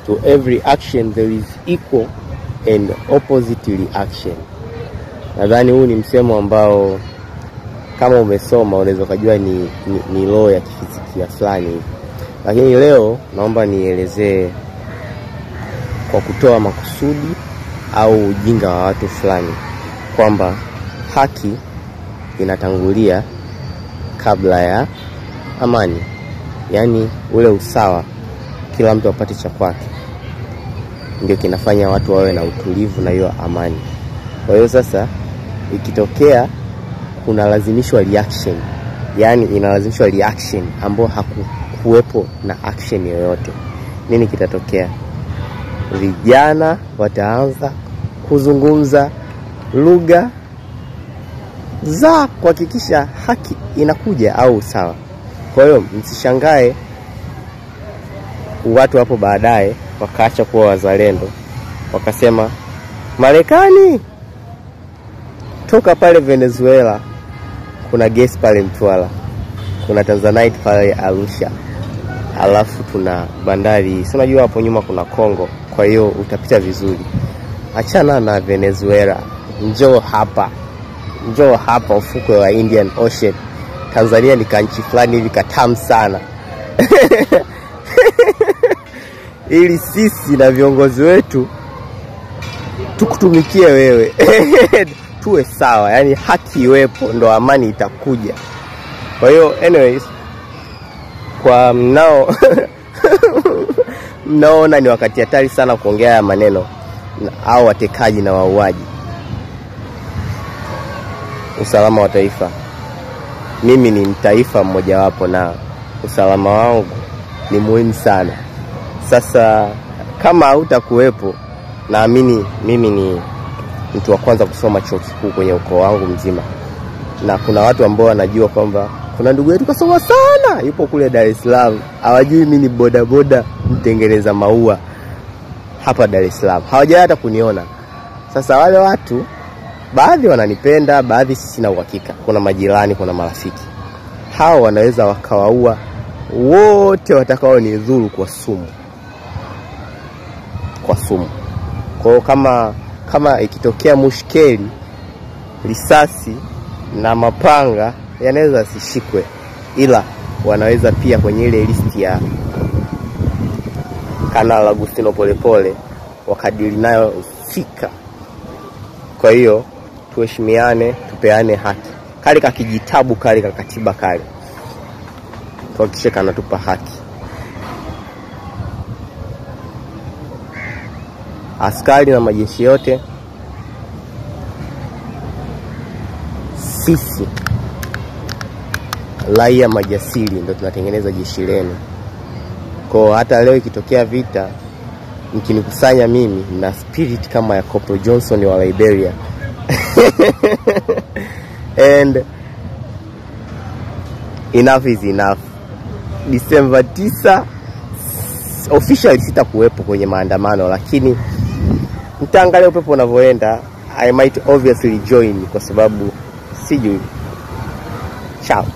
to every action there is equal and opposite reaction. Nadhani huu ni msemo ambao kama umesoma unaweza kujua ni law ya kifizikia fulani. Lakini leo naomba nielezee kwa kutoa makusudi au ujinga wa watu fulani kwamba haki inatangulia kabla ya amani. Yaani ule usawa, kila mtu apate cha kwake, ndio kinafanya watu wawe na utulivu na hiyo amani. Kwa hiyo sasa ikitokea kuna lazimishwa reaction, yani inalazimishwa reaction ambayo hakuwepo na action yoyote, nini kitatokea? Vijana wataanza kuzungumza lugha za kuhakikisha haki inakuja au sawa. Kwa hiyo msishangae watu hapo baadaye wakaacha kuwa wazalendo, wakasema Marekani toka pale Venezuela, kuna gesi pale Mtwara, kuna Tanzanite pale Arusha, alafu tuna bandari, si unajua hapo nyuma kuna Kongo, kwa hiyo utapita vizuri. Achana na Venezuela, njoo hapa ufukwe wa Indian Ocean. Tanzania ni kanchi fulani hivi katamu sana. Ili sisi na viongozi wetu tukutumikie wewe. Tuwe sawa, yani haki iwepo ndo amani itakuja. Kwa hiyo anyways, kwa mnaona ni wakati hatari sana kuongea ya maneno au watekaji na wauaji. Usalama wa taifa, mimi ni mtaifa mmoja wapo na usalama wangu ni muhimu sana. Sasa kama hautakuwepo, naamini mimi ni mtu wa kwanza kusoma chuo kikuu kwenye ukoo wangu mzima, na kuna watu ambao wanajua kwamba kuna ndugu yetu kasoma sana yupo kule Dar es Salaam, hawajui mimi ni bodaboda mtengeneza maua hapa Dar es Salaam, hawajui hata kuniona. Sasa wale watu baadhi wananipenda, baadhi sina uhakika. Kuna majirani, kuna marafiki, hao wanaweza wakawaua wote watakao ni dhuru kwa sumu. Kwa hiyo kama ikitokea mushkeli, risasi na mapanga yanaweza sishikwe, ila wanaweza pia kwenye ile listi ya Kanali Agustino Polepole wakadili nayo fika. Kwa hiyo tuheshimiane, tupeane haki. Kale kakijitabu kale kakatiba kale, tuhakikishe kanatupa haki. Askari na majeshi yote, sisi raia majasiri ndio tunatengeneza jeshi lenu. Kwa hata leo ikitokea vita, mkinikusanya mimi na spirit kama ya Corporal Johnson wa Liberia. And enough is enough. December 9 officially sitakuwepo kwenye maandamano, lakini nitaangalia upepo unavyoenda. I might obviously join kwa sababu sijui. Ciao.